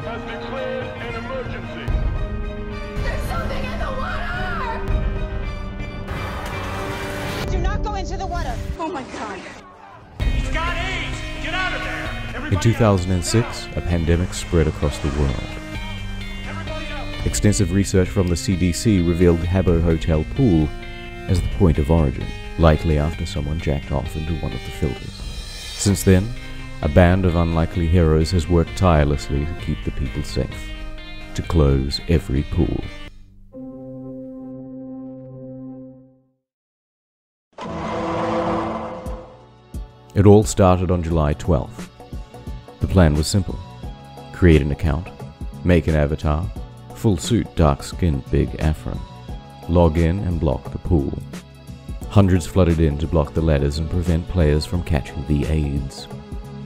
has declared an emergency. There's something in the water! Do not go into the water. Oh my God. He's got AIDS! Get out of there! In 2006, a pandemic spread across the world. Extensive research from the CDC revealed Habbo Hotel pool as the point of origin, likely after someone jacked off into one of the filters. Since then, a band of unlikely heroes has worked tirelessly to keep the people safe, to close every pool. It all started on July 12th. The plan was simple. Create an account, make an avatar, full suit, dark-skinned, big afro. Log in and block the pool. Hundreds flooded in to block the ladders and prevent players from catching the AIDS.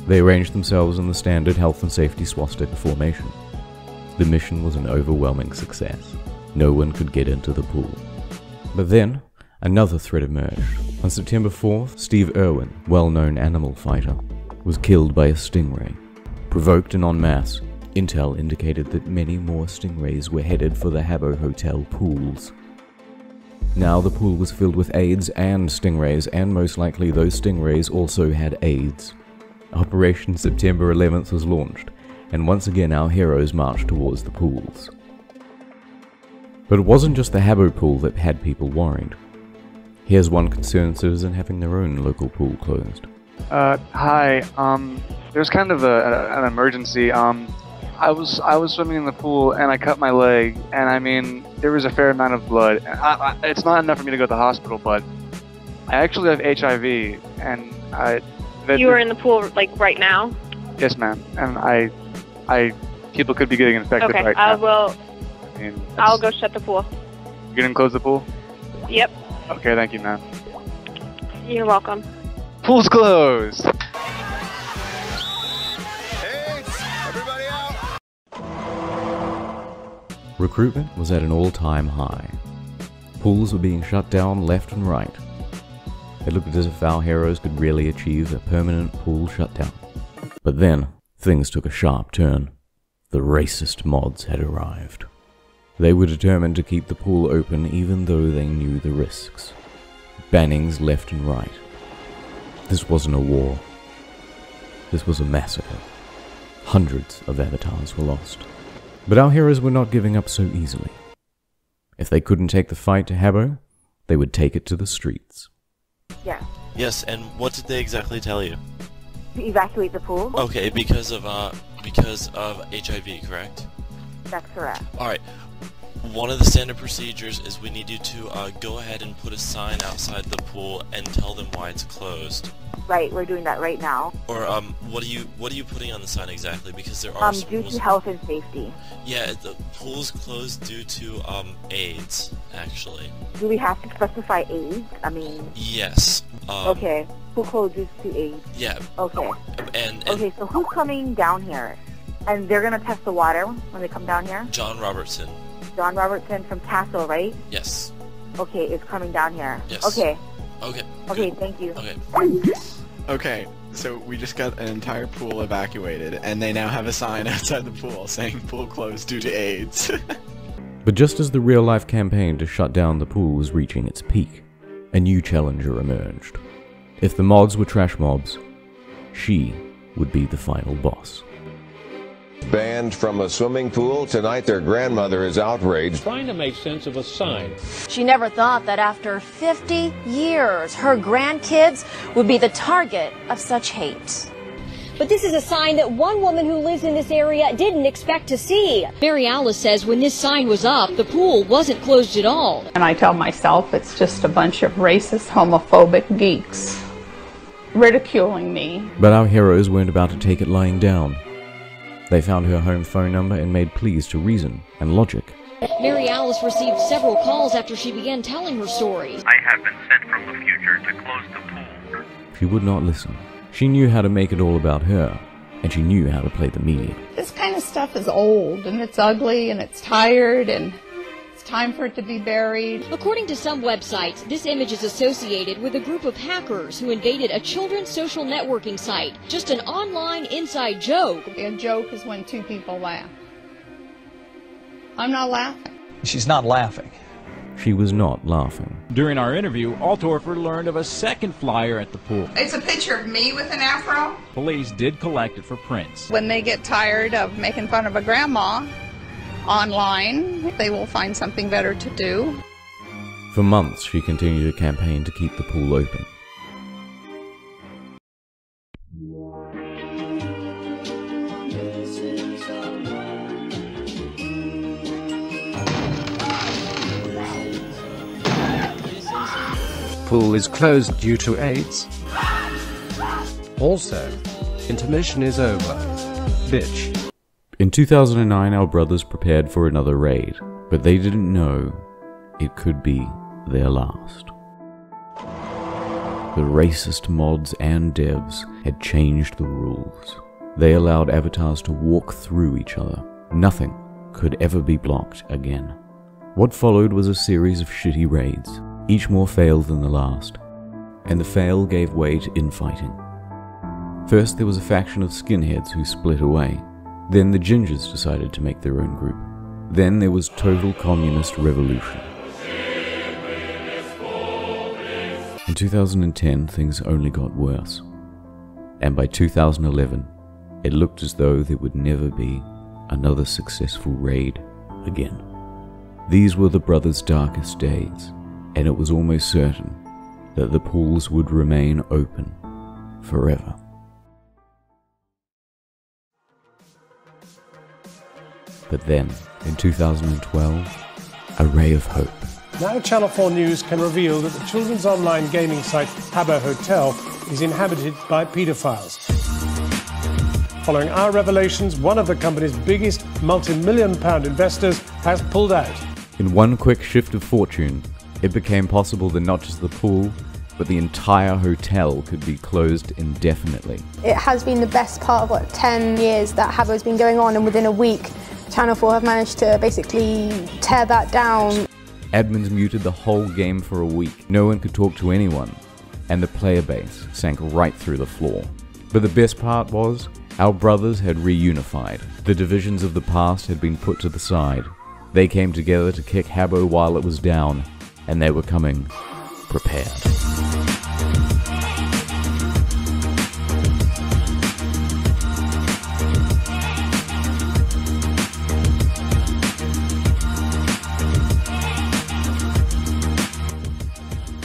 They arranged themselves in the standard health and safety swastika formation. The mission was an overwhelming success. No one could get into the pool. But then, another threat emerged. On September 4th, Steve Irwin, well-known animal fighter, was killed by a stingray. Provoked and en masse, intel indicated that many more stingrays were headed for the Habbo Hotel pools. Now the pool was filled with AIDS and stingrays, and most likely those stingrays also had AIDS. Operation September 11th was launched, and once again our heroes marched towards the pools. But it wasn't just the Habbo pool that had people worried. Here's one concerned citizen having their own local pool closed. Hi, there's kind of an emergency. I was swimming in the pool and I cut my leg, and I mean, there was a fair amount of blood. It's not enough for me to go to the hospital, but I actually have HIV, and You were in the pool, like, right now? Yes, ma'am. And people could be getting infected okay, right now. I'll go shut the pool. You gonna close the pool? Yep. Okay, thank you, ma'am. You're welcome. Pool's closed! Recruitment was at an all-time high. Pools were being shut down left and right. It looked as if our heroes could really achieve a permanent pool shutdown. But then, things took a sharp turn. The racist mods had arrived. They were determined to keep the pool open even though they knew the risks. Bannings left and right. This wasn't a war. This was a massacre. Hundreds of avatars were lost. But our heroes were not giving up so easily. If they couldn't take the fight to Habbo, they would take it to the streets. Yeah. Yes, and what did they exactly tell you? To evacuate the pool? Okay, because of HIV, correct? That's correct. Alright. One of the standard procedures is we need you to go ahead and put a sign outside the pool and tell them why it's closed. Right, we're doing that right now. Or what are you putting on the sign exactly? Because there are due to health and safety. Yeah, the pool's closed due to AIDS, actually. Do we have to specify AIDS? I mean. Yes. Okay. Pool closed due to AIDS. Yeah. Okay. And okay, so who's coming down here? And they're gonna test the water when they come down here? John Robertson. John Robertson from Castle, right? Yes. Okay, is coming down here. Yes. Okay. Okay. Okay, thank you. Okay. Okay, so we just got an entire pool evacuated, and they now have a sign outside the pool saying pool closed due to AIDS. But just as the real-life campaign to shut down the pool was reaching its peak, a new challenger emerged. If the mods were trash mobs, she would be the final boss. Banned from a swimming pool, tonight their grandmother is outraged. Trying to make sense of a sign. She never thought that after 50 years, her grandkids would be the target of such hate. But this is a sign that one woman who lives in this area didn't expect to see. Mary Alice says when this sign was up, the pool wasn't closed at all. And I tell myself it's just a bunch of racist, homophobic geeks ridiculing me. But our heroes weren't about to take it lying down. They found her home phone number and made pleas to reason and logic. Mary Alice received several calls after she began telling her story. I have been sent from the future to close the pool. She would not listen. She knew how to make it all about her, and she knew how to play the media. This kind of stuff is old, and it's ugly, and it's tired, and it's time for it to be buried. According to some websites, this image is associated with a group of hackers who invaded a children's social networking site. Just an online inside joke. A joke is when two people laugh. I'm not laughing. She's not laughing. She was not laughing. During our interview, Altorfer learned of a second flyer at the pool. It's a picture of me with an afro. Police did collect it for prints. When they get tired of making fun of a grandma online, they will find something better to do. For months, she continued a campaign to keep the pool open. Pool is closed due to AIDS. Also, intermission is over. Bitch. In 2009, our brothers prepared for another raid, but they didn't know it could be their last. The racist mods and devs had changed the rules. They allowed avatars to walk through each other. Nothing could ever be blocked again. What followed was a series of shitty raids, each more failed than the last, and the fail gave way to infighting. First there was a faction of skinheads who split away. Then the gingers decided to make their own group. Then there was total communist revolution. In 2010, things only got worse. And by 2011, it looked as though there would never be another successful raid again. These were the brothers' darkest days, and it was almost certain that the pools would remain open forever. But then, in 2012, a ray of hope. Now Channel 4 News can reveal that the children's online gaming site Habbo Hotel is inhabited by paedophiles. Following our revelations, one of the company's biggest multi-million-pound investors has pulled out. In one quick shift of fortune, it became possible that not just the pool, but the entire hotel could be closed indefinitely. It has been the best part of, 10 years that Habbo's been going on, and within a week, Channel 4 have managed to basically tear that down. Admins muted the whole game for a week. No one could talk to anyone, and the player base sank right through the floor. But the best part was, our brothers had reunified. The divisions of the past had been put to the side. They came together to kick Habbo while it was down, and they were coming prepared.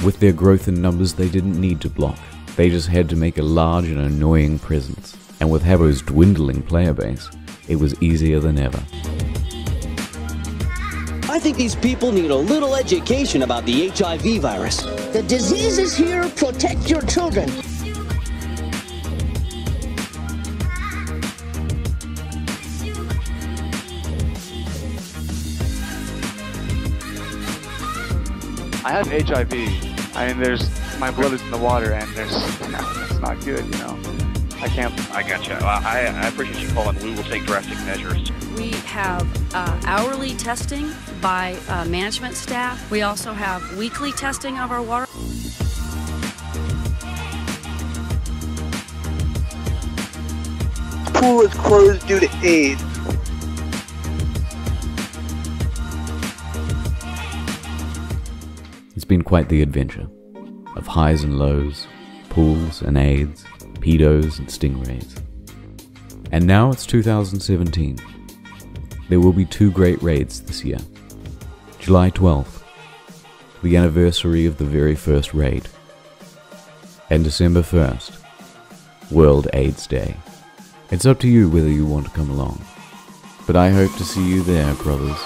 With their growth in numbers, they didn't need to block. They just had to make a large and annoying presence. And with Habbo's dwindling player base, it was easier than ever. I think these people need a little education about the HIV virus. The disease is here. Protect your children. I have HIV. I mean, my blood is in the water, and it's not good, you know. I can't. I gotcha. I appreciate you calling. We will take drastic measures. We have hourly testing by management staff. We also have weekly testing of our water. The pool is closed due to AIDS. It's been quite the adventure of highs and lows, pools and AIDS, pedos and stingrays. And now it's 2017. There will be 2 great raids this year. July 12th, the anniversary of the very first raid. And December 1st, World AIDS Day. It's up to you whether you want to come along. But I hope to see you there, brothers.